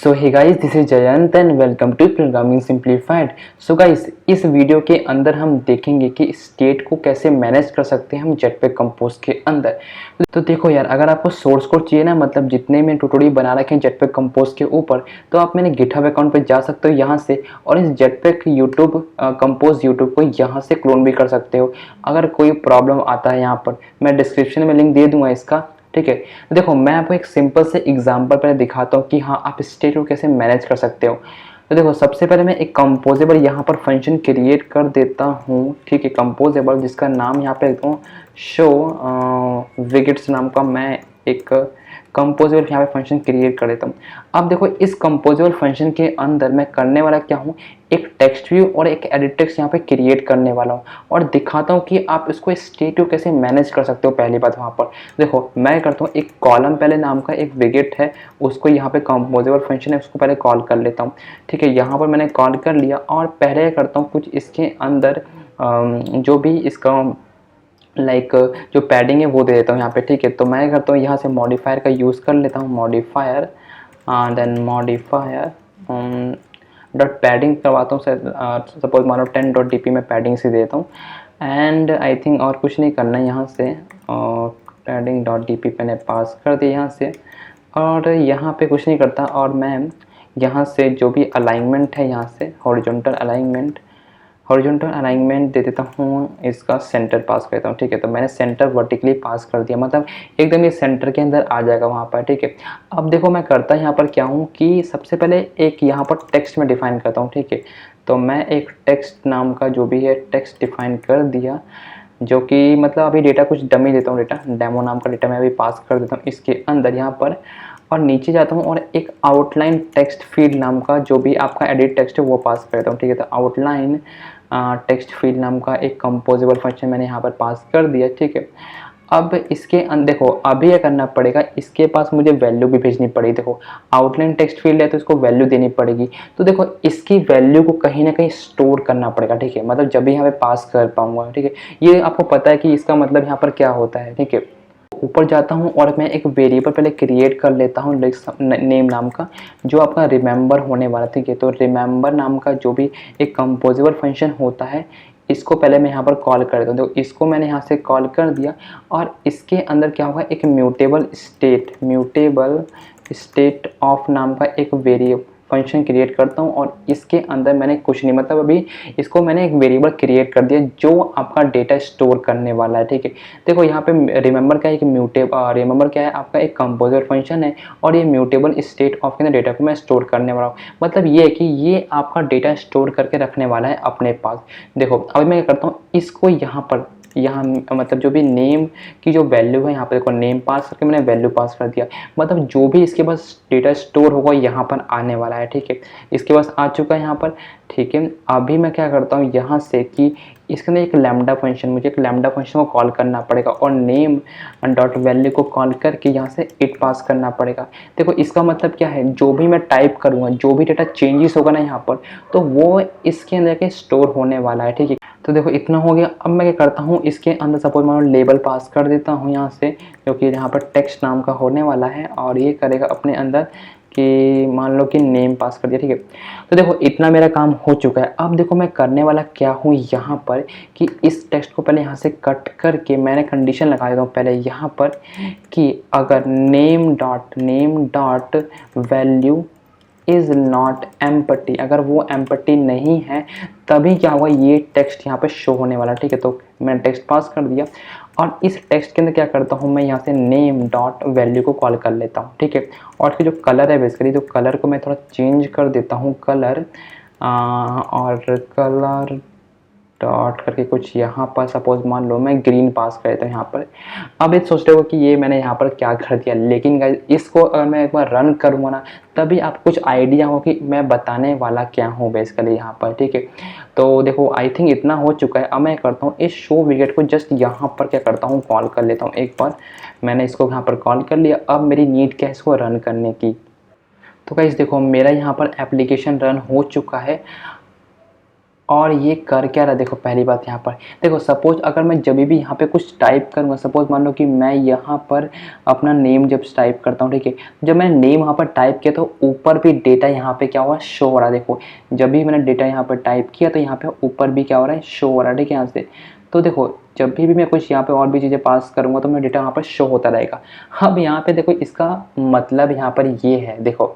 So hey guys, this is Jayant and welcome to programming simplified. So guys, इस video के अंदर हम देखेंगे कि स्टेट को कैसे मैनेज कर सकते हैं हम जेटपैक कंपोज के अंदर। तो देखो यार, अगर आपको सोर्स कोड चाहिए ना, मतलब जितने में ट्यूटोरियल बना रखे हैं जेटपैक कंपोज के ऊपर, तो आप मेरे गिटहब अकाउंट पर जा सकते हो यहाँ से, और इस जेटपैक यूट्यूब कंपोज यूट्यूब को यहाँ से क्लोन भी कर सकते हो। अगर कोई प्रॉब्लम आता है यहाँ पर, मैं डिस्क्रिप्शन में लिंक दे दूंगा इसका, ठीक है। देखो, मैं आपको एक सिंपल से एग्जांपल पहले दिखाता हूँ कि हाँ, आप स्टेट को कैसे मैनेज कर सकते हो। तो देखो, सबसे पहले मैं एक कंपोजेबल यहाँ पर फंक्शन क्रिएट कर देता हूँ, ठीक है। कंपोजेबल जिसका नाम यहाँ पे लिखता हूँ शो विगेट्स नाम का मैं एक कंपोजेबल यहाँ पे फंक्शन क्रिएट कर देता हूँ। अब देखो, इस कंपोजेबल फंक्शन के अंदर मैं करने वाला क्या हूँ, एक टेक्स्ट व्यू और एक एडिट टेक्स्ट यहाँ पे क्रिएट करने वाला हूँ, और दिखाता हूँ कि आप इसको स्टेट को कैसे मैनेज कर सकते हो। पहली बात, वहाँ पर देखो मैं करता हूँ, एक कॉलम पहले नाम का एक विगेट है, उसको यहाँ पे कंपोजेबल फंक्शन है, उसको पहले कॉल कर लेता हूँ, ठीक है। यहाँ पर मैंने कॉल कर लिया, और पहले करता हूँ कुछ इसके अंदर जो भी इसका जो पैडिंग है वो दे देता हूँ यहाँ पे, ठीक है। तो मैं करता हूँ यहाँ से मॉडिफायर का यूज़ कर लेता हूँ, modifier then modifier dot padding करवाता हूँ, सपोज मानो 10.dp में पैडिंग से देता हूँ। एंड आई थिंक और कुछ नहीं करना है यहाँ से, और पैडिंग डॉट डी पी मैंने पास कर दिया यहाँ से, और यहाँ पे कुछ नहीं करता। और मैं यहाँ से जो भी अलाइनमेंट है, यहाँ से हॉरिजॉन्टल अलाइनमेंट दे देता हूँ, इसका सेंटर पास करता हूँ, ठीक है। तो मैंने सेंटर वर्टिकली पास कर दिया, मतलब एकदम ये सेंटर के अंदर आ जाएगा वहाँ पर, ठीक है। अब देखो, मैं करता यहाँ पर क्या हूँ कि सबसे पहले एक यहाँ पर टेक्स्ट में डिफाइन करता हूँ, ठीक है। तो मैं एक टेक्स्ट नाम का जो भी है टेक्स्ट डिफाइन कर दिया, जो कि मतलब अभी डेटा कुछ डमी देता हूँ, डेटा डेमो नाम का डेटा मैं अभी पास कर देता हूँ इसके अंदर यहाँ पर, और नीचे जाता हूँ और एक आउटलाइन टेक्स्ट फील्ड नाम का जो भी आपका एडिट टेक्स्ट है वो पास कर देता हूँ, ठीक है। तो आउटलाइन टेक्स्ट फील्ड नाम का एक कंपोजेबल फंक्शन मैंने यहाँ पर पास कर दिया, ठीक है। अब इसके अंदर देखो, अभी क्या करना पड़ेगा, इसके पास मुझे वैल्यू भी भेजनी पड़ेगी। देखो, आउटलाइन टेक्स्ट फील्ड है तो इसको वैल्यू देनी पड़ेगी, तो देखो इसकी वैल्यू को कहीं ना कहीं स्टोर करना पड़ेगा, ठीक है। मतलब जब भी यहाँ पे पास कर पाऊंगा, ठीक है। ये आपको पता है कि इसका मतलब यहाँ पर क्या होता है, ठीक है। ऊपर जाता हूँ और मैं एक वेरिएबल पहले क्रिएट कर लेता हूँ नेम नाम का, जो आपका रिमेंबर होने वाला, ठीक है। तो रिमेंबर नाम का जो भी एक कंपोजेबल फंक्शन होता है, इसको पहले मैं यहाँ पर कॉल कर देता हूँ। तो इसको मैंने यहाँ से कॉल कर दिया, और इसके अंदर क्या होगा, एक म्यूटेबल स्टेट ऑफ नाम का एक वेरिएबल फंक्शन क्रिएट करता हूँ, और इसके अंदर मैंने कुछ नहीं, मतलब अभी इसको मैंने एक वेरिएबल क्रिएट कर दिया जो आपका डेटा स्टोर करने वाला है, ठीक है। देखो यहाँ पे रिमेंबर क्या है, रिमेंबर क्या है, आपका एक कंपोजर फंक्शन है, और ये म्यूटेबल स्टेट ऑफ के डेटा को मैं स्टोर करने वाला हूँ। मतलब ये है कि ये आपका डेटा स्टोर करके रखने वाला है अपने पास। देखो, अभी मैं क्या करता हूँ, इसको यहाँ मतलब जो भी नेम की जो वैल्यू है, यहाँ पर देखो नेम पास करके मैंने वैल्यू पास कर दिया, मतलब जो भी इसके पास डेटा स्टोर होगा यहाँ पर आने वाला है, ठीक है। इसके पास आ चुका है यहाँ पर, ठीक है। अभी मैं क्या करता हूँ यहाँ से कि इसके अंदर एक लैम्डा फंक्शन, मुझे एक लैम्डा फंक्शन को कॉल करना पड़ेगा, और नेम डॉट वैल्यू को कॉल करके यहाँ से इट पास करना पड़ेगा। देखो, इसका मतलब क्या है, जो भी मैं टाइप करूँगा, जो भी डेटा चेंजेस होगा ना यहाँ पर, तो वो इसके अंदर के स्टोर होने वाला है, ठीक है। तो देखो, इतना हो गया। अब मैं क्या करता हूँ, इसके अंदर सपोज मानो लेबल पास कर देता हूँ यहाँ से, जो कि यहाँ पर टेक्स्ट नाम का होने वाला है, और ये करेगा अपने अंदर कि मान लो कि नेम पास कर दिया, ठीक है। तो देखो, इतना मेरा काम हो चुका है। अब देखो, मैं करने वाला क्या हूँ यहाँ पर कि इस टेक्स्ट को पहले यहाँ से कट करके मैंने कंडीशन लगा देता हूँ पहले यहाँ पर कि अगर name dot value is not empty, अगर वो एम्पटी नहीं है तभी क्या होगा, ये टेक्स्ट यहाँ पे शो होने वाला, ठीक है। तो मैंने टेक्स्ट पास कर दिया, और इस टेक्स्ट के अंदर क्या करता हूँ, मैं यहाँ से नेम डॉट वैल्यू को कॉल कर लेता हूँ, ठीक है। और इसकी जो कलर है, बेसिकली जो कलर को मैं थोड़ा चेंज कर देता हूँ, कलर और कलर डॉट करके कुछ यहाँ पर सपोज मान लो मैं ग्रीन पास कर देता हूँ यहाँ पर। अब ये सोच रहे हो कि ये मैंने यहाँ पर क्या कर दिया, लेकिन गाइस इसको अगर मैं एक बार रन करूँगा ना, तभी आपको कुछ आइडिया हो कि मैं बताने वाला क्या हूँ बेसिकली यहाँ पर, ठीक है। तो देखो, आई थिंक इतना हो चुका है। अब मैं करता हूँ इस शो विकेट को जस्ट यहाँ पर क्या करता हूँ, कॉल कर लेता हूँ एक बार। मैंने इसको यहाँ पर कॉल कर लिया। अब मेरी नीड क्या है, इसको रन करने की। तो गाइस देखो, मेरा यहाँ पर एप्लीकेशन रन हो चुका है, और ये कर क्या रहा है, देखो पहली बात यहाँ पर देखो, सपोज अगर मैं जब भी यहाँ पे कुछ टाइप करूँगा, सपोज मान लो कि मैं यहाँ पर अपना नेम जब टाइप करता हूँ, ठीक है, जब मैंने नेम यहाँ पर टाइप किया तो ऊपर भी डेटा यहाँ पे क्या हुआ, शो हो रहा है। देखो जब भी मैंने डेटा यहाँ पर टाइप किया तो यहाँ पे ऊपर भी क्या हो रहा है, शो हो रहा है, ठीक है। यहाँ से तो देखो जब भी मैं कुछ यहाँ पे और भी चीज़ें पास करूँगा तो मेरा डेटा यहाँ पर शो होता रहेगा। अब यहाँ पे देखो इसका मतलब यहाँ पर ये है, देखो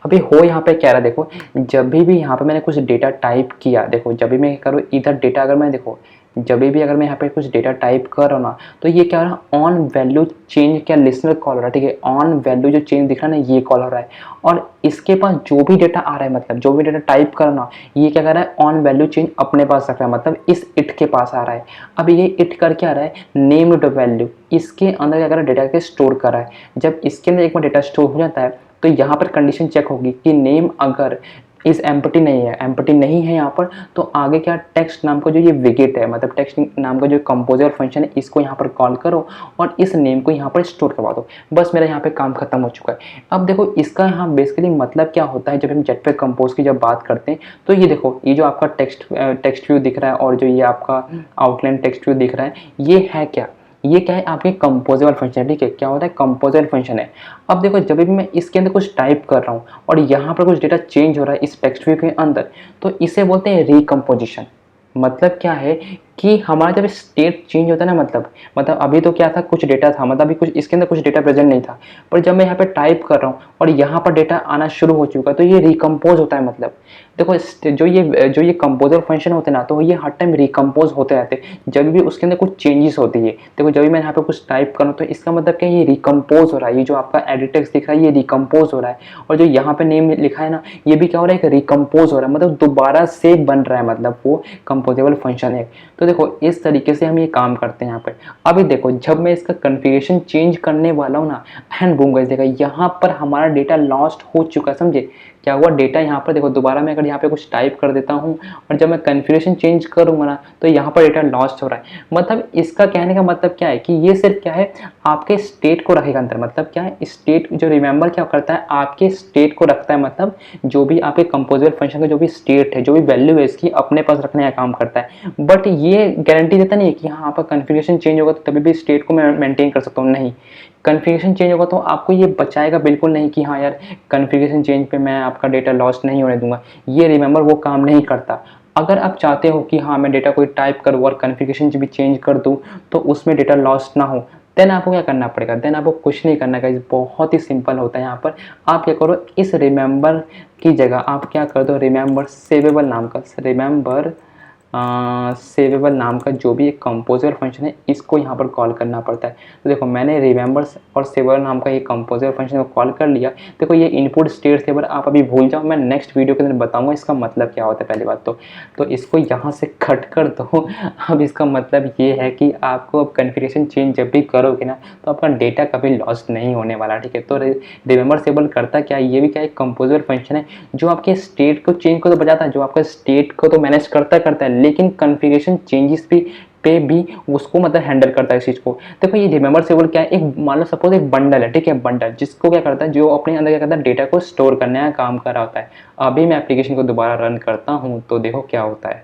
अभी हो यहाँ पे क्या रहा है, देखो जब भी यहाँ पे मैंने कुछ डेटा टाइप किया, देखो जब भी मैं करूँ इधर डेटा, अगर मैं देखो जब भी अगर मैं यहाँ पे कुछ डेटा टाइप कर रहा हूँ ना, तो ये क्या हो रहा है, ऑन वैल्यू चेंज क्या लिसनर कॉल हो रहा है, ठीक है। ऑन वैल्यू जो चेंज दिख रहा है ना, ये कॉल हो रहा है। और इसके पास जो भी डेटा आ रहा है, मतलब जो भी डेटा टाइप कर रहा है, ये क्या कर रहा है, ऑन वैल्यू चेंज अपने पास रख रहा है, मतलब इस इट के पास आ रहा है। अब ये इट कर क्या रहा है, नेम डॉट वैल्यू, इसके अंदर क्या कर रहा है, डेटा के स्टोर कर रहा है। जब इसके अंदर एक बार डेटा स्टोर हो जाता है तो यहाँ पर कंडीशन चेक होगी कि नेम अगर इस एम्प्टी नहीं है, एम्प्टी नहीं है यहाँ पर, तो आगे क्या टेक्स्ट नाम का जो ये विगेट है, मतलब टेक्स्ट नाम का जो कंपोजर फंक्शन है, इसको यहाँ पर कॉल करो और इस नेम को यहाँ पर स्टोर करवा दो। बस मेरा यहाँ पे काम खत्म हो चुका है। अब देखो इसका यहाँ बेसिकली मतलब क्या होता है, जब हम जेटपैक कंपोज की जब बात करते हैं तो ये देखो ये जो आपका टेक्स्ट व्यू दिख रहा है और जो ये आपका आउटलाइन टेक्स्ट व्यू दिख रहा है, ये है क्या, ये क्या है, आपके कंपोजेबल फंक्शन है, ठीक है। क्या होता है, कंपोजेबल फंक्शन है। अब देखो जब भी मैं इसके अंदर कुछ टाइप कर रहा हूँ और यहाँ पर कुछ डेटा चेंज हो रहा है इस टेक्स्ट व्यू के अंदर, तो इसे बोलते हैं रिकम्पोजिशन। मतलब क्या है कि हमारा जब स्टेट चेंज होता है ना, मतलब अभी तो क्या था, कुछ डेटा था, मतलब अभी कुछ इसके अंदर कुछ डेटा प्रेजेंट नहीं था, पर जब मैं यहाँ पे टाइप कर रहा हूँ और यहाँ पर डेटा आना शुरू हो चुका है तो ये रिकम्पोज होता है। मतलब देखो जो ये कंपोजर फंक्शन होते हैं ना, तो ये हर टाइम रिकम्पोज होते रहते हैं जब भी उसके अंदर कुछ चेंजेस होती है। देखो जब भी मैं यहाँ पे कुछ टाइप करूँ तो इसका मतलब क्या है, ये रिकम्पोज हो रहा है। ये जो आपका एडिट टेक्स्ट दिख रहा है ये रिकम्पोज हो रहा है, और जो यहाँ पे नेम लिखा है ना, ये भी क्या हो रहा है, रिकम्पोज हो रहा है, मतलब दोबारा से बन रहा है, मतलब वो कंपोजेबल फंक्शन है। तो देखो इस तरीके से हम ये काम करते हैं यहाँ पर। अभी देखो जब मैं इसका कॉन्फ़िगरेशन चेंज करने वाला हूँ ना, एंड बूम गाइस, देखा यहाँ पर हमारा डेटा लॉस्ट हो चुका है। समझे क्या हुआ, डेटा यहाँ पर देखो दोबारा मैं अगर यहाँ पे कुछ टाइप कर देता हूँ और जब मैं कॉन्फ़िगरेशन चेंज करूँगा ना, तो यहाँ पर डेटा लॉस्ट हो रहा है। मतलब इसका कहने का मतलब क्या है कि ये सिर्फ क्या है, आपके स्टेट को रखेगा अंदर। मतलब क्या है, स्टेट जो रिमेंबर क्या करता है, आपके स्टेट को रखता है, मतलब जो भी आपके कंपोजेबल फंक्शन का जो भी स्टेट है, जो भी वैल्यू है इसकी, अपने पास रखने का काम करता है। बट ये गारंटी देता नहीं है कि हाँ आपका कॉन्फ़िगरेशन चेंज होगा तो तभी भी स्टेट को मैं मेंटेन कर सकता हूँ। नहीं, कॉन्फ़िगरेशन चेंज होगा तो आपको ये बचाएगा बिल्कुल नहीं कि हाँ यार कॉन्फ़िगरेशन चेंज पे मैं आपका डेटा लॉस्ट नहीं होने दूंगा। ये रिमेंबर वो काम नहीं करता। अगर आप चाहते हो कि हाँ मैं डेटा को टाइप करूँ और कॉन्फ़िगरेशन भी चेंज कर दूँ तो उसमें डेटा लॉस्ट ना हो, देन आपको क्या करना पड़ेगा, देन आपको कुछ नहीं करना गाइस, बहुत ही सिंपल होता है। यहाँ पर आप क्या करो, इस रिमेंबर की जगह आप क्या कर दो, रिमेंबर सेवेबल नाम का, रिमेंबर सेवेबल नाम का जो भी एक कंपोजर फंक्शन है, इसको यहाँ पर कॉल करना पड़ता है। तो देखो मैंने रिमेंबर और सेवेबल नाम का ये कंपोजर फंक्शन को कॉल कर लिया। देखो ये इनपुट स्टेट सेवर आप अभी भूल जाओ, मैं नेक्स्ट वीडियो के अंदर बताऊंगा इसका मतलब क्या होता है। पहली बात तो इसको यहाँ से कट कर दो। अब इसका मतलब ये है कि आपको अब कॉन्फ़िगरेशन चेंज जब भी करोगे ना, तो आपका डेटा कभी लॉस्ट नहीं होने वाला, ठीक है। तो रिमेंबर सेवेबल करता क्या है, ये भी क्या एक कंपोजर फंक्शन है जो आपके स्टेट को चेंज को तो बचाता है, जो आपका स्टेट को तो मैनेज करता है, लेकिन कॉन्फ़िगरेशन चेंजेस पे भी उसको मतलब हैंडल करता है इस चीज़ को। देखो ये रिमेंबर सेवेबल क्या है, एक मान लो सपोज एक बंडल है, ठीक है, बंडल जिसको क्या करता है, जो अपने अंदर क्या करता है, डेटा को स्टोर करने का काम कर रहा होता है। अभी मैं एप्लीकेशन को दोबारा रन करता हूँ तो देखो क्या होता है।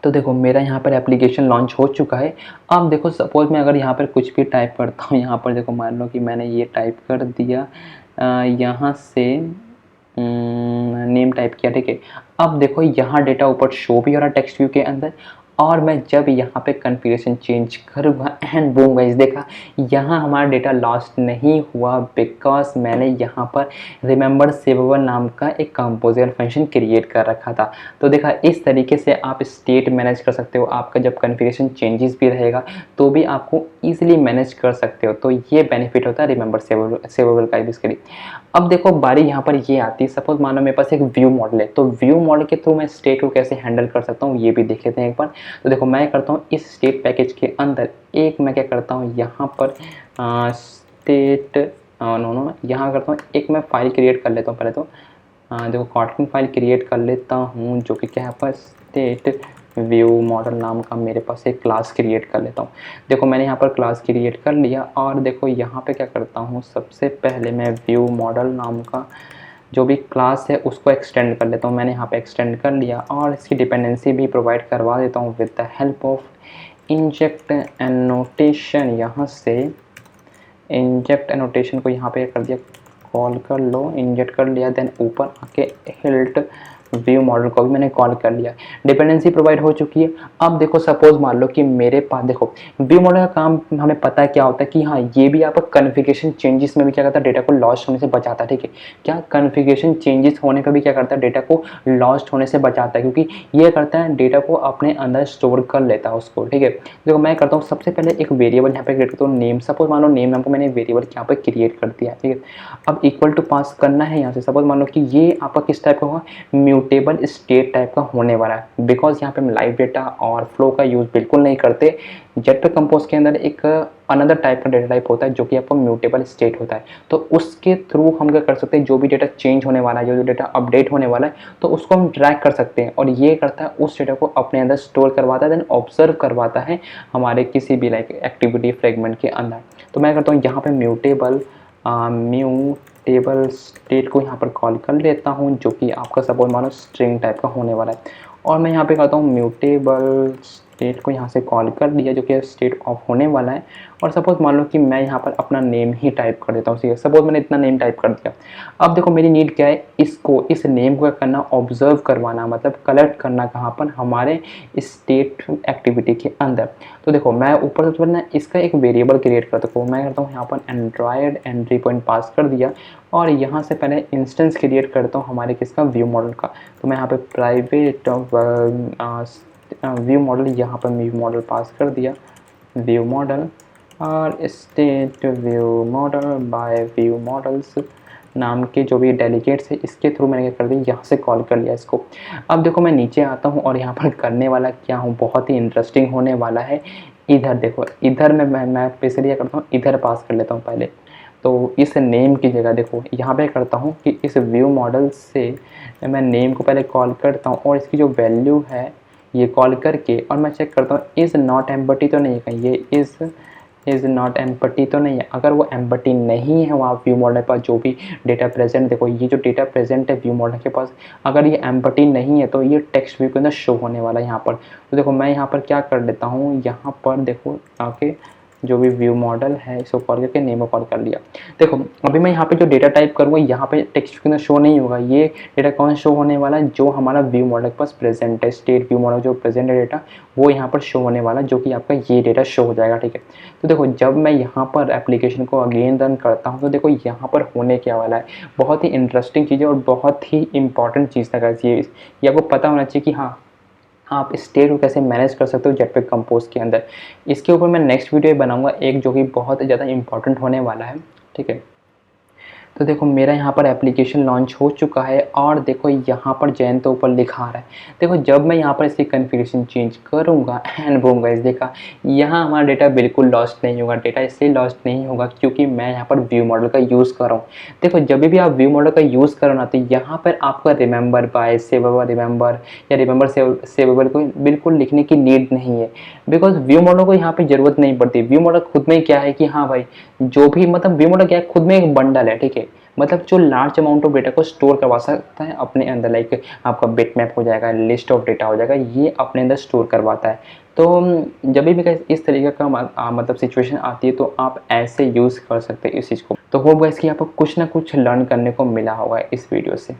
तो देखो मेरा यहाँ पर एप्लीकेशन लॉन्च हो चुका है। अब देखो सपोज मैं अगर यहाँ पर कुछ भी टाइप करता हूँ, यहाँ पर देखो मान लो कि मैंने ये टाइप कर दिया, यहाँ से नेम टाइप किया, ठीक है। अब देखो यहाँ डेटा ऊपर शो भी हो रहा है टेक्स्ट व्यू के अंदर, और मैं जब यहाँ पे कॉन्फ़िगरेशन चेंज करूँगा एंड बूम गाइस, देखा यहाँ हमारा डेटा लॉस्ट नहीं हुआ, बिकॉज मैंने यहाँ पर रिमेंबर सेवेबल नाम का एक कंपोजर फंक्शन क्रिएट कर रखा था। तो देखा इस तरीके से आप स्टेट मैनेज कर सकते हो। आपका जब कॉन्फ़िगरेशन चेंजेस भी रहेगा तो भी आपको ईजिली मैनेज कर सकते हो। तो ये बेनिफिट होता है रिमेंबर सेवेबल का बेसिकली। अब देखो बारी यहाँ पर ये आती है, सपोज मानो मेरे पास एक व्यू मॉडल है, तो व्यू मॉडल के थ्रू मैं स्टेट को कैसे हैंडल कर सकता हूँ ये भी देख लेते हैं एक बार। तो देखो मैं करता हूँ इस स्टेट पैकेज के अंदर एक मैं क्या करता हूँ, यहाँ पर स्टेट नो यहाँ करता हूँ एक मैं फाइल क्रिएट कर लेता हूँ पहले तो। देखो कॉटलिन फाइल क्रिएट कर लेता हूँ जो कि क्या है पर स्टेट व्यू मॉडल नाम का मेरे पास एक क्लास क्रिएट कर लेता हूँ। देखो मैंने यहाँ पर क्लास क्रिएट कर लिया और देखो यहाँ पे क्या करता हूँ, सबसे पहले मैं व्यू मॉडल नाम का जो भी क्लास है उसको एक्सटेंड कर लेता हूँ। मैंने यहाँ पे एक्सटेंड कर लिया और इसकी डिपेंडेंसी भी प्रोवाइड करवा देता हूँ with the help of inject annotation. यहाँ से इंजेक्ट एनोटेशन को यहाँ पे कर दिया, कॉल कर लो, इंजेक्ट कर लिया, देन ऊपर आके हिल्ट व्यू मॉडल को भी मैंने कॉल कर लिया। डिपेंडेंसी प्रोवाइड हो चुकी है। अब देखो सपोज मान लो कि मेरे पास देखो व्यू मॉडल का काम हमें पता है क्या होता है कि हाँ ये भी आपका कॉन्फ़िगरेशन चेंजेस में भी क्या करता है, डेटा को लॉस्ट होने से बचाता है। ठीक है, क्या कॉन्फ़िगरेशन चेंजेस होने पर भी क्या करता है, डेटा को लॉस्ट होने से बचाता है, क्योंकि ये करता है डेटा को अपने अंदर स्टोर कर लेता है उसको। ठीक है, देखो मैं करता हूँ सबसे पहले एक वेरिएबल यहाँ पे क्रिएट करता हूँ नेम। सपोज मान लो नेम नाम को मैंने वेरिएबल यहाँ पे क्रिएट कर दिया। ठीक है, अब इक्वल टू पास करना है यहाँ से। सपोज मान लो कि ये आपका किस टाइप का होगा, म्यूटेबल स्टेट टाइप का होने वाला है, बिकॉज यहाँ पे हम लाइव डेटा और फ्लो का यूज़ बिल्कुल नहीं करते। जेटपैक कंपोज के अंदर एक अनदर टाइप का डेटा टाइप होता है जो कि आपका म्यूटेबल स्टेट होता है। तो उसके थ्रू हम क्या कर सकते हैं, जो भी डेटा चेंज होने वाला है, जो डेटा अपडेट होने वाला है, तो उसको हम ट्रैक कर सकते हैं। और ये करता है उस डेटा को अपने अंदर स्टोर करवाता है, देन ऑब्जर्व करवाता है हमारे किसी भी लाइक एक्टिविटी फ्रेगमेंट के अंदर। तो मैं करता हूँ यहाँ पे म्यूटेबल स्टेट को यहाँ पर कॉल कर लेता हूँ, जो कि आपका सपोज मानो स्ट्रिंग टाइप का होने वाला है। और मैं यहाँ पे करता हूँ म्यूटेबल स्टेट को यहाँ से कॉल कर दिया, जो कि स्टेट ऑफ होने वाला है। और सपोज मान लो कि मैं यहाँ पर अपना नेम ही टाइप कर देता हूँ। सपोज मैंने इतना नेम टाइप कर दिया। अब देखो मेरी नीड क्या है, इसको इस नेम को करना ऑब्जर्व करवाना, मतलब कलेक्ट करना कहाँ पर, हमारे स्टेट एक्टिविटी के अंदर। तो देखो मैं ऊपर से ना इसका एक वेरिएबल क्रिएट करता हूँ। मैं करता हूँ यहाँ पर एंड्रॉयड एंट्री पॉइंट पास कर दिया और यहाँ से पहले इंस्टेंस क्रिएट करता हूँ हमारे किसका, व्यू मॉडल का। तो मैं यहाँ पे प्राइवेट व्यू मॉडल, यहाँ पर व्यू मॉडल पास कर दिया, व्यू मॉडल और state view model by view models नाम के जो भी डेलीगेट्स है, इसके थ्रू मैंने क्या कर दिया, यहाँ से कॉल कर लिया इसको। अब देखो मैं नीचे आता हूँ और यहाँ पर करने वाला क्या हूँ, बहुत ही इंटरेस्टिंग होने वाला है। इधर देखो, इधर मैं स्पेशली क्या करता हूँ, इधर पास कर लेता हूँ पहले। तो इस नेम की जगह देखो यहाँ पे करता हूँ कि इस व्यू मॉडल से मैं नेम को पहले कॉल करता हूँ और इसकी जो वैल्यू है ये कॉल करके, और मैं चेक करता हूँ इज़ नॉट एम्पटी तो नहीं है कहीं, ये इज़ नॉट एम्पटी तो नहीं है। अगर वो एम्पटी नहीं है वहाँ व्यू मॉडल के पास जो भी डेटा प्रेजेंट, देखो ये जो डेटा प्रेजेंट है व्यू मॉडल के पास, अगर ये एम्पटी नहीं है तो ये टेक्स्ट व्यू के अंदर शो होने वाला है यहाँ पर। तो देखो मैं यहाँ पर क्या कर लेता हूँ, यहाँ पर देखो आके जो भी व्यू मॉडल है इसको कॉल करके नेम को कॉल कर लिया। देखो अभी मैं यहाँ पे जो डेटा टाइप करूँगा यहाँ पे टेक्स्ट के अंदर शो नहीं होगा। ये डेटा कौन शो होने वाला है, जो हमारा व्यू मॉडल के पास प्रेजेंट है, स्टेट व्यू मॉडल जो प्रेजेंट है डेटा, वो यहाँ पर शो होने वाला है, जो कि आपका ये डेटा शो हो जाएगा। ठीक है, तो देखो जब मैं यहाँ पर एप्लीकेशन को अगेन रन करता हूँ तो देखो यहाँ पर होने क्या वाला है, बहुत ही इंटरेस्टिंग चीज़ है और बहुत ही इंपॉर्टेंट चीज़ था गाइस। ये आपको पता होना चाहिए कि हाँ आप स्टेट को कैसे मैनेज कर सकते हो जेटपैक कंपोज के अंदर। इसके ऊपर मैं नेक्स्ट वीडियो बनाऊंगा एक, जो कि बहुत ज़्यादा इंपॉर्टेंट होने वाला है। ठीक है, तो देखो मेरा यहाँ पर एप्लीकेशन लॉन्च हो चुका है और देखो यहाँ पर जैन तो ऊपर लिखा आ रहा है। देखो जब मैं यहाँ पर इसकी कॉन्फ़िगरेशन चेंज करूँगा एंड बूम गाइस, देखा यहाँ हमारा डेटा बिल्कुल लॉस्ट नहीं होगा। डेटा इसलिए लॉस्ट नहीं होगा क्योंकि मैं यहाँ पर व्यू मॉडल का यूज़ कर रहा हूँ। देखो जब भी आप व्यू मॉडल का यूज़ करो ना, तो यहाँ पर आपका रिमेंबर बाय, सेवेबल रिमेंबर या रिमेंबर सेवेबल को बिल्कुल लिखने की नीड नहीं है, बिकॉज व्यू मॉडल को यहाँ पर ज़रूरत नहीं पड़ती। व्यू मॉडल खुद में क्या है कि हाँ भाई जो भी मतलब व्यू मॉडल क्या है, खुद में एक बंडल है। ठीक है, मतलब जो लार्ज अमाउंट ऑफ डेटा को स्टोर करवा सकता है अपने अंदर, लाइक आपका बिटमैप हो जाएगा, लिस्ट ऑफ डेटा हो जाएगा, ये अपने अंदर स्टोर करवाता है। तो जब भी इस तरीके का मतलब सिचुएशन आती है तो आप ऐसे यूज़ कर सकते हैं इस चीज़ को। तो होप गाइस कि आपको कुछ ना कुछ लर्न करने को मिला होगा इस वीडियो से।